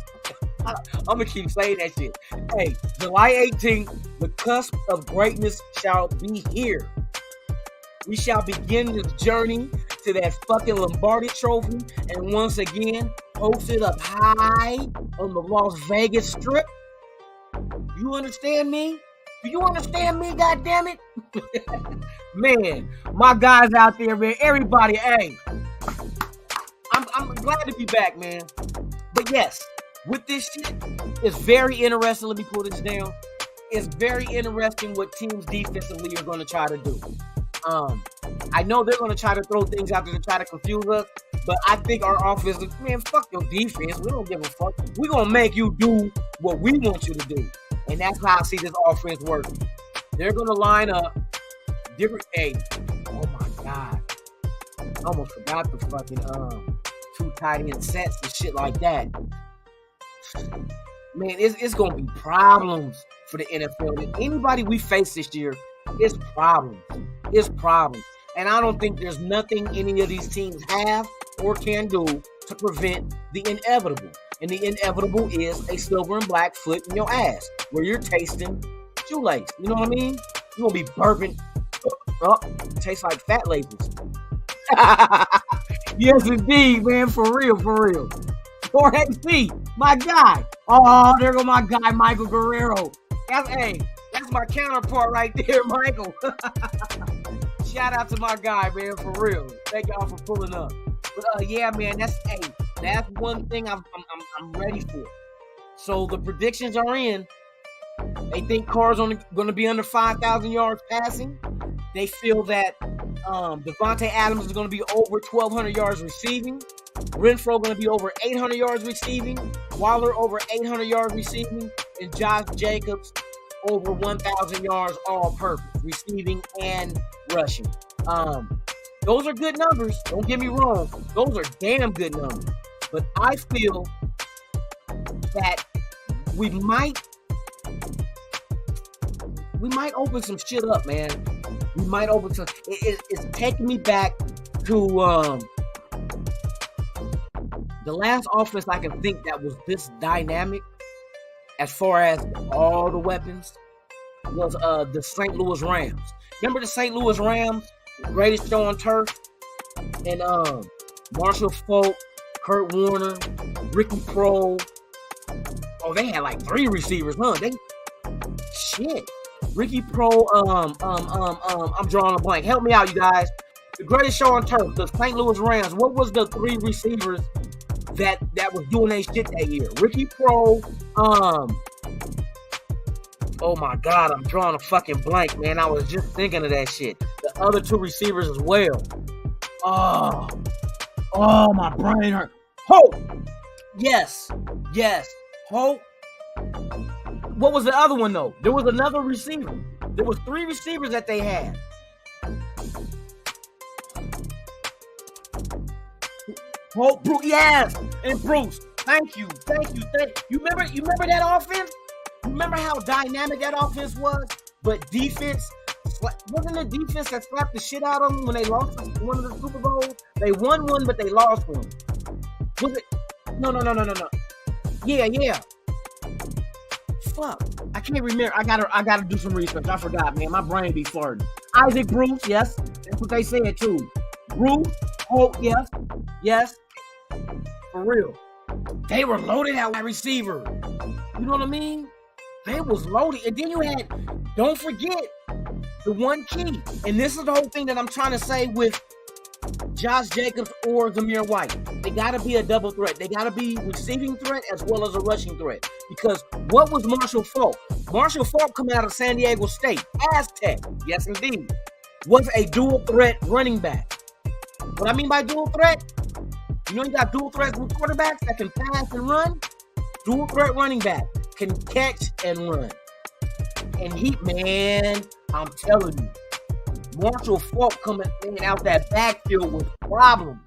I'm going to keep saying that shit. Hey, July 18th, the cusp of greatness shall be here. We shall begin this journey to that fucking Lombardi trophy and once again post it up high on the Las Vegas Strip. You understand me? Do you understand me, goddammit? Man, my guys out there, man, everybody, hey. I'm glad to be back, man. But yes, with this shit, it's very interesting. Let me pull this down. It's very interesting what teams defensively are going to try to do. I know they're going to try to throw things out there to try to confuse us, but I think our offense, man, fuck your defense. We don't give a fuck. We're going to make you do what we want you to do. And that's how I see this offense working. They're going to line up different. Hey, oh my God. I almost forgot the fucking two tight end sets and shit like that. Man, it's going to be problems for the NFL. If anybody we face this year, it's problems. It's problems. And I don't think there's nothing any of these teams have or can do to prevent the inevitable. And the inevitable is a silver and black foot in your ass where you're tasting shoelace. You know what I mean? You're going to be burping. Tastes like fat labels. Yes, indeed, man. For real, for real. 4XP, my guy. Oh, there go my guy, Michael Guerrero. That's my counterpart right there, Michael. Shout out to my guy, man, for real. Thank y'all for pulling up. But yeah, man, that's one thing I'm ready for. So the predictions are in. They think Carr's only going to be under 5,000 yards passing. They feel that Devontae Adams is going to be over 1,200 yards receiving. Renfrow going to be over 800 yards receiving. Waller over 800 yards receiving. And Josh Jacobs over 1,000 yards all-purpose, receiving and rushing. Those are good numbers. Don't get me wrong. Those are damn good numbers. But I feel that we might open some shit up, man. We might open some. It's taking me back to the last offense I can think that was this dynamic as far as all the weapons was the St. Louis Rams. Remember the St. Louis Rams? Greatest show on turf? And Marshall Faulk, Kurt Warner, Ricky Prohl. Oh, they had like 3 receivers, huh? Ricky Prohl, I'm drawing a blank. Help me out, you guys. The greatest show on turf, the St. Louis Rams. What was the 3 receivers that was doing their shit that year? Ricky Prohl, oh my God, I'm drawing a fucking blank, man. I was just thinking of that shit. The other 2 receivers as well. Oh, my brain hurt. Hope. Yes. Hope. What was the other one, though? There was another receiver. There was 3 receivers that they had. Hope, Bruce, yes, and Bruce. Thank you. You remember that offense? You remember how dynamic that offense was? But defense, wasn't the defense that slapped the shit out of them when they lost one of the Super Bowls? They won one, but they lost one. Was it? No. Yeah. Fuck. I can't remember. I gotta do some research. I forgot, man. My brain be farting. Isaac Bruce, yes. That's what they said too. Bruce, Hope, yes. For real. They were loaded at wide receiver. You know what I mean? They was loaded. And then you had, don't forget, the one key. And this is the whole thing that I'm trying to say with Josh Jacobs or Zamir White. They got to be a double threat. They got to be receiving threat as well as a rushing threat. Because what was Marshall Faulk? Marshall Faulk coming out of San Diego State, Aztec, yes indeed, was a dual threat running back. What I mean by dual threat? You know you got dual threats with quarterbacks that can pass and run? Dual threat running back can catch and run. And man, I'm telling you, Marshall Faulk coming in out that backfield with problems.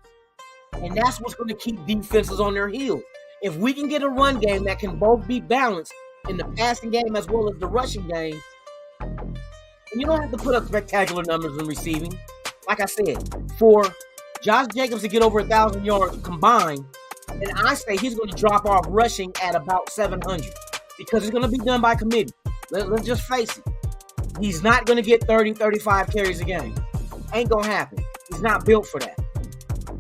And that's what's going to keep defenses on their heels. If we can get a run game that can both be balanced in the passing game as well as the rushing game, and you don't have to put up spectacular numbers in receiving. Like I said, for Josh Jacobs to get over 1,000 yards combined, and I say he's going to drop off rushing at about 700 because it's going to be done by committee. Let's just face it. He's not going to get 30, 35 carries a game. Ain't going to happen. He's not built for that.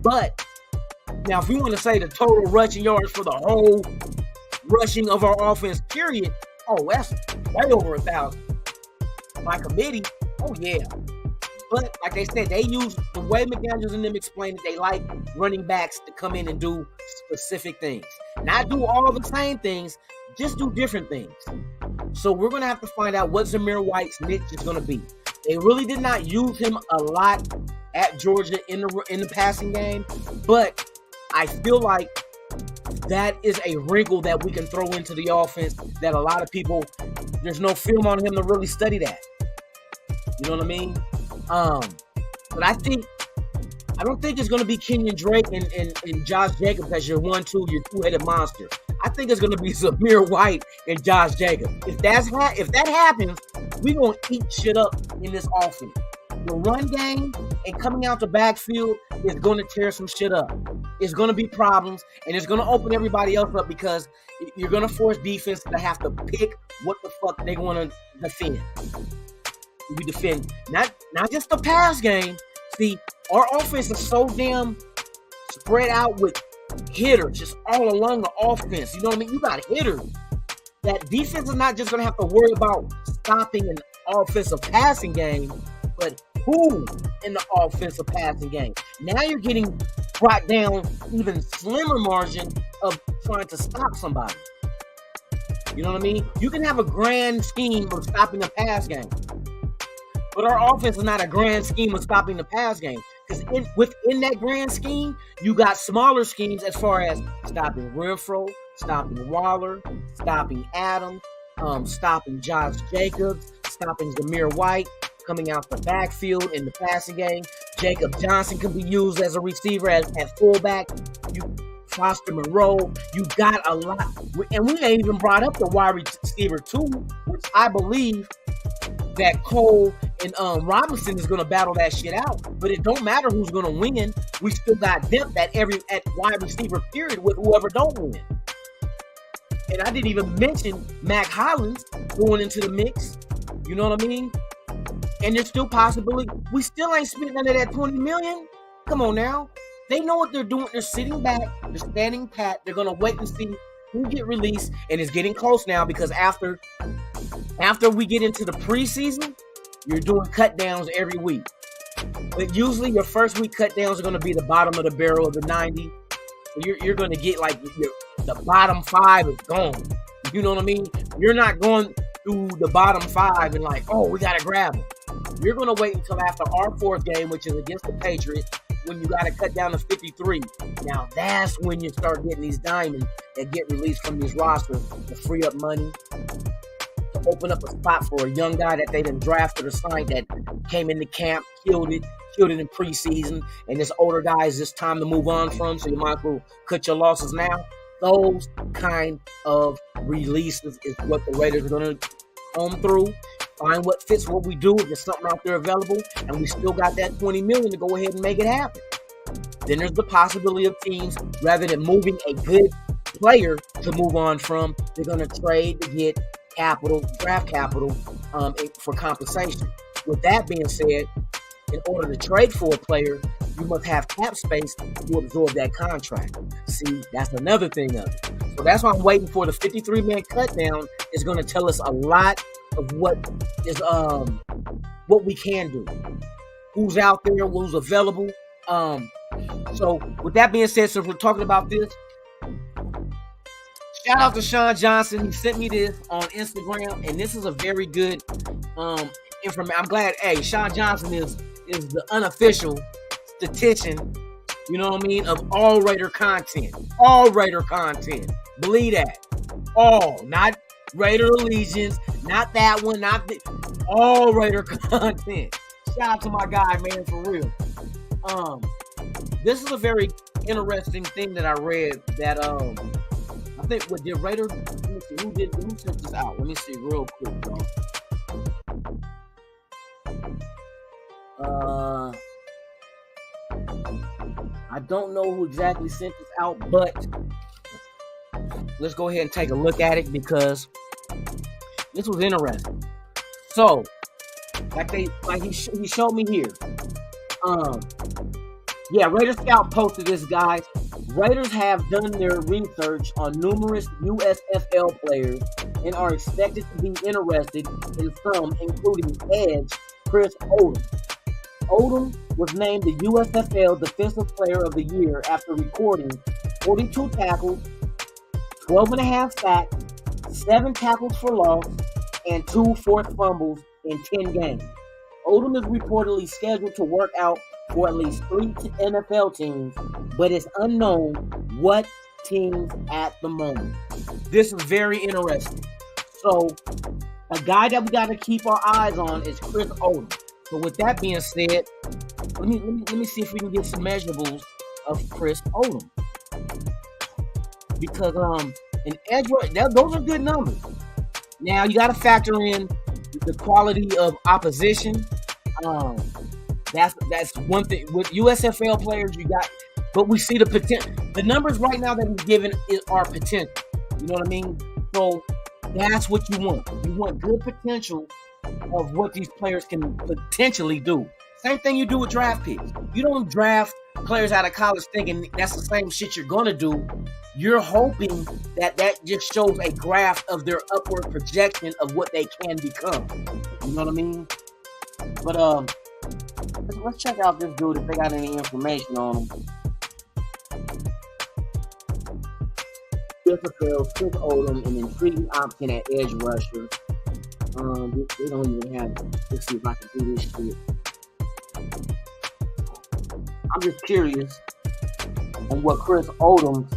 But now, if we want to say the total rushing yards for the whole rushing of our offense, period, that's way over 1,000. By committee, yeah. But like they said, they use the way McDaniels and them explain it. They like running backs to come in and do specific things. Not do all the same things, just do different things. So we're going to have to find out what Zamir White's niche is going to be. They really did not use him a lot at Georgia in the passing game, but I feel like that is a wrinkle that we can throw into the offense that a lot of people, there's no film on him to really study that. You know what I mean? But I don't think it's going to be Kenyon Drake and Josh Jacobs as your 1-2, your 2-headed monster. I think it's going to be Zamir White and Josh Jacobs. If that happens, we're going to eat shit up in this offense. the run game and coming out the backfield is going to tear some shit up. It's going to be problems, and it's going to open everybody else up because you're going to force defense to have to pick what the fuck they want to defend. We defend not just the pass game. See, our offense is so damn spread out with hitters just all along the offense. You know what I mean? You got hitters. That defense is not just going to have to worry about stopping an offensive passing game, but who in the offensive passing game. Now you're getting brought down even slimmer margin of trying to stop somebody. You know what I mean? You can have a grand scheme of stopping a pass game, but our offense is not a grand scheme of stopping the pass game. Because within that grand scheme, you got smaller schemes as far as stopping Renfro, stopping Waller, stopping Adams, stopping Josh Jacobs, stopping Zamir White, coming out the backfield in the passing game. Jacob Johnson can be used as a receiver at fullback. You Foster Monroe. You got a lot. And we ain't even brought up the wide receiver too, which I believe that Cole and Robinson is going to battle that shit out. But it don't matter who's going to win. We still got depth at wide receiver period with whoever don't win. And I didn't even mention Mac Hollins going into the mix. You know what I mean? And there's still possibility. We still ain't spending none of that $20 million. Come on now. They know what they're doing. They're sitting back. They're standing pat. They're going to wait and see who get released. And it's getting close now because after we get into the preseason, you're doing cut downs every week. But usually your first week cut downs are going to be the bottom of the barrel of the 90. So you're going to get like the bottom 5 is gone. You know what I mean? You're not going through the bottom 5 and like, oh, we got to grab them. You're going to wait until after our 4th game, which is against the Patriots, when you got to cut down to 53. Now that's when you start getting these diamonds that get released from these rosters to free up money, to open up a spot for a young guy that they done drafted or signed that came into camp, killed it in preseason, and this older guy is just time to move on from, so you might as well cut your losses now. Those kind of releases is what the Raiders are going to comb through, find what fits what we do, if there's something out there available, and we still got that $20 million to go ahead and make it happen. Then there's the possibility of teams, rather than moving a good player to move on from, they're going to trade to get capital, draft capital for compensation. With that being said, in order to trade for a player, you must have cap space to absorb that contract. See, that's another thing of it. So that's why I'm waiting for the 53-man cut down is going to tell us a lot of what is what we can do. Who's out there, who's available. So with that being said, since we're talking about this, shout out to Sean Johnson. He sent me this on Instagram, and this is a very good information. I'm glad, Sean Johnson is the unofficial statistician, you know what I mean, of all Raider content. All Raider content. Believe that. All. Not Raider Allegiance. Not that one. Not the, all Raider content. Shout out to my guy, man, for real. This is a very interesting thing that I read that I think what did Raider, let me see, who sent this out? Let me see real quick, y'all. I don't know who exactly sent this out, but let's go ahead and take a look at it because this was interesting. So, he showed me here. Raider Scout posted this, guys. Raiders have done their research on numerous USFL players and are expected to be interested in some, including edge Chris Odom. Odom was named the USFL Defensive Player of the Year after recording 42 tackles, 12.5 sacks, 7 tackles for loss, and 2 forced fumbles in 10 games. Odom is reportedly scheduled to work out for at least 3 NFL teams, but it's unknown what teams at the moment. This is very interesting. So, a guy that we got to keep our eyes on is Chris Odom. So, with that being said, let me see if we can get some measurables of Chris Odom. Because an edge, those are good numbers. Now, you got to factor in the quality of opposition. That's one thing with USFL players. You got, but we see the potential. The numbers right now that he's given are potential. You know what I mean? So that's what you want. You want good potential of what these players can potentially do. Same thing you do with draft picks. You don't draft players out of college thinking that's the same shit you're gonna do. You're hoping that just shows a graph of their upward projection of what they can become. You know what I mean? But let's check out this dude if they got any information on him. USFL, Chris Odom, an intriguing option at edge rusher. They don't even have it. Let's see if I can do this shit. I'm just curious on what Chris Odom's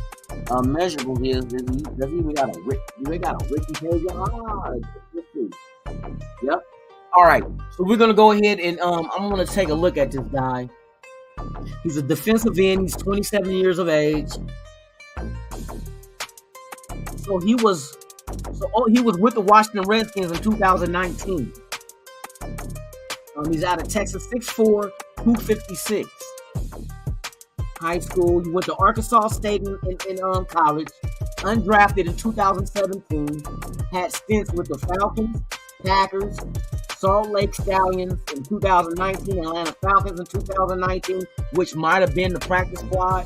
measurable is. Does he even got a Ricky page? Let's see. Yep. All right. So we're gonna go ahead and I'm gonna take a look at this guy. He's a defensive end. He's 27 years of age. So he was with the Washington Redskins in 2019. He's out of Texas, 6'4", 256. High school. He went to Arkansas State in college. Undrafted in 2017. Had stints with the Falcons, Packers, Salt Lake Stallions in 2019, Atlanta Falcons in 2019, which might have been the practice squad.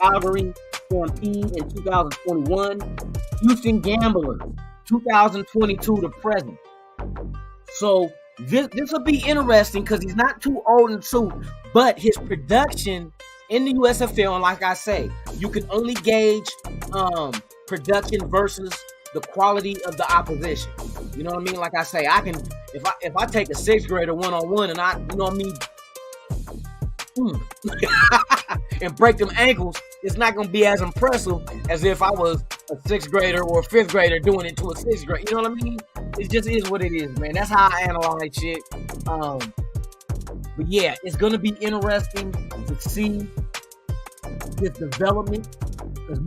Calgary Stampede in 2021. Houston Gamblers, 2022 to present. So this will be interesting because he's not too old and too, but his production in the USFL, and like I say, you can only gauge production versus the quality of the opposition. You know what I mean? Like I say, I can if I take a sixth grader one-on-one and I, you know what I mean, and break them ankles, it's not going to be as impressive as if I was a sixth grader or a fifth grader doing it to a sixth grade. You know what I mean? It just is what it is, man. That's how I analyze shit. But yeah, it's going to be interesting to see his development. Because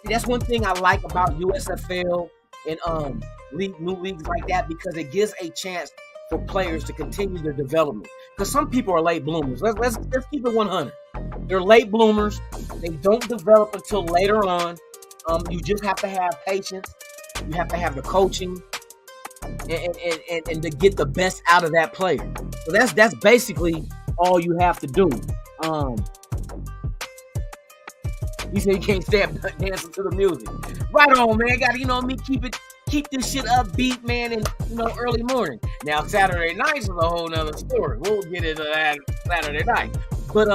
that's one thing I like about USFL and new leagues like that, because it gives a chance for players to continue their development. Because some people are late bloomers. Let's keep it 100. They're late bloomers. They don't develop until later on. You just have to have patience. You have to have the coaching and to get the best out of that player. So that's basically all you have to do. You say you can't stop dancing to the music. Right on, man. Gotta, you know me, keep this shit upbeat, man, and early morning. Now Saturday nights is a whole nother story. We'll get into that Saturday night. But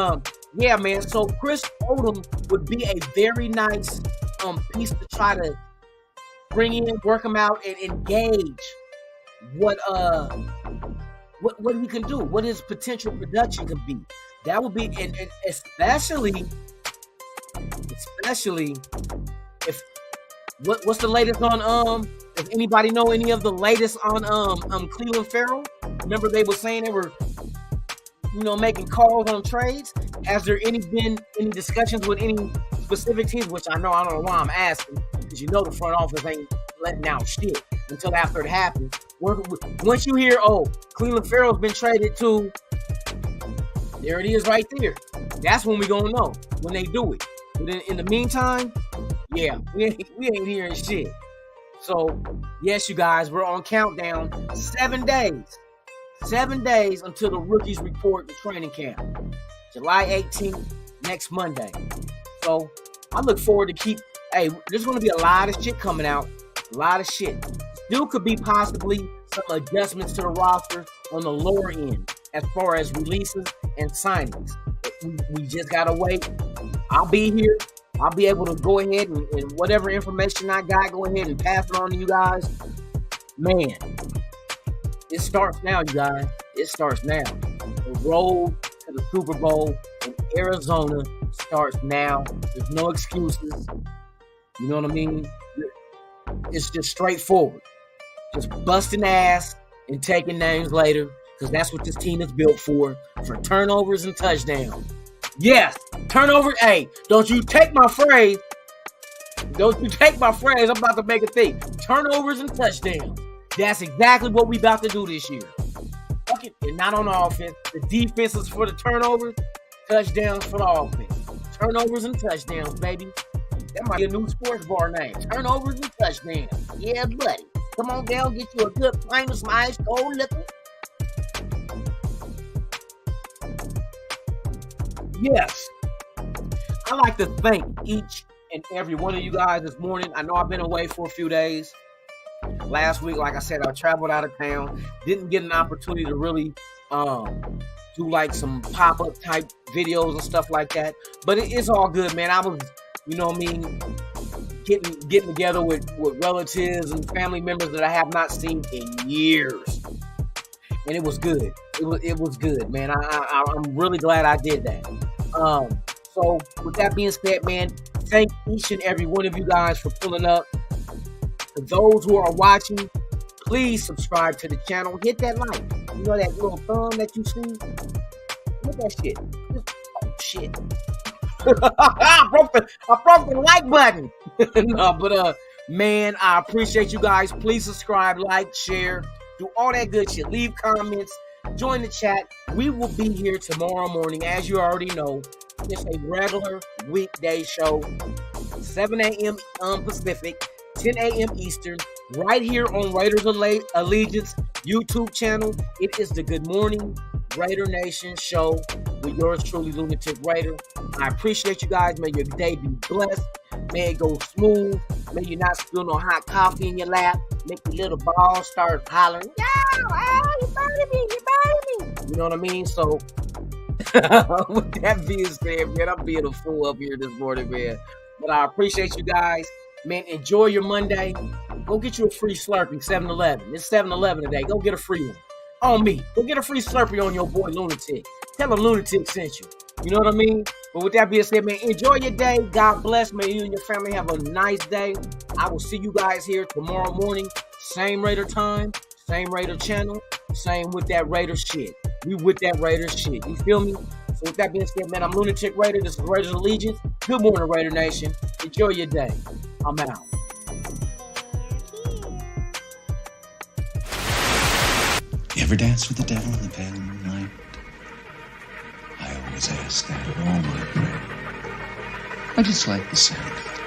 yeah, man. So Chris Odom would be a very nice piece to try to bring in, work him out, and engage what he can do, what his potential production can be. That would be, and especially if what's the latest on does anybody know any of the latest on Clelin Ferrell? Remember they were saying they were making calls on trades. Has there been any discussions with any specific teams? Which I don't know why I'm asking, because the front office ain't letting out shit until after it happens. Once you hear, Clelin Ferrell's been traded to, there it is right there. That's when we gonna know, when they do it. But in the meantime, yeah, we ain't hearing shit. So, yes, you guys, we're on countdown. 7 days. 7 days until the rookies report to training camp. July 18th, next Monday. So, I look forward to there's going to be a lot of shit coming out. A lot of shit. Still could be possibly some adjustments to the roster on the lower end as far as releases and signings. We just got to wait. I'll be here. I'll be able to go ahead and whatever information I got, go ahead and pass it on to you guys. Man, it starts now, you guys. It starts now. The road to the Super Bowl in Arizona starts now. There's no excuses. You know what I mean? It's just straightforward. Just busting ass and taking names later, because that's what this team is built for turnovers and touchdowns. Yes, turnover. Hey, don't you take my phrase. Don't you take my phrase. I'm about to make a thing. Turnovers and touchdowns. That's exactly what we about to do this year. market and not on offense. The defense is for the turnovers, touchdowns for the offense. Turnovers and touchdowns, baby. That might be a new sports bar name. Turnovers and touchdowns. Yeah, buddy. Come on down, get you a good pint of some ice cold liquor. Yes. I like to thank each and every one of you guys this morning. I know I've been away for a few days. Last week, like I said, I traveled out of town. Didn't get an opportunity to really do like some pop-up type videos and stuff like that. But it's all good, man. I was, you know what I mean, getting together with relatives and family members that I have not seen in years. And it was good. It was good, man. I'm really glad I did that. So with that being said, man, thank each and every one of you guys for pulling up. For those who are watching, please subscribe to the channel. Hit that like. You know that little thumb that you see? Hit that shit. Oh, shit. I broke the like button. No, but man, I appreciate you guys. Please subscribe, like, share, do all that good shit. Leave comments, join the chat. We will be here tomorrow morning, as you already know. It's a regular weekday show, 7 a.m. Pacific, 10 a.m. Eastern, right here on Raiders Allegiance YouTube channel. It is the Good Morning Raider Nation show with yours truly, Lunatic Raider. I appreciate you guys. May your day be blessed. May it go smooth. May you not spill no hot coffee in your lap. Make your little ball start hollering. Yo, oh, you biting me, you biting me. You know what I mean? So, with that being said, man, I'm being a fool up here this morning, man. But I appreciate you guys. Man, enjoy your Monday. Go get you a free Slurpee, 7-Eleven. It's 7-Eleven today. Go get a free one. On me. Go get a free Slurpee on your boy Lunatic. Tell him Lunatic sent you. You know what I mean? But with that being said, man, enjoy your day. God bless. May you and your family have a nice day. I will see you guys here tomorrow morning. Same Raider time, same Raider channel, same with that Raider shit. We with that Raider shit. You feel me? So with that being said, man, I'm Lunatic Raider. This is Raiders Allegiance. Good morning, Raider Nation. Enjoy your day. I'm out. You ever dance with the devil in the pale moonlight? I always ask that of all my prey. I just like the sound of it.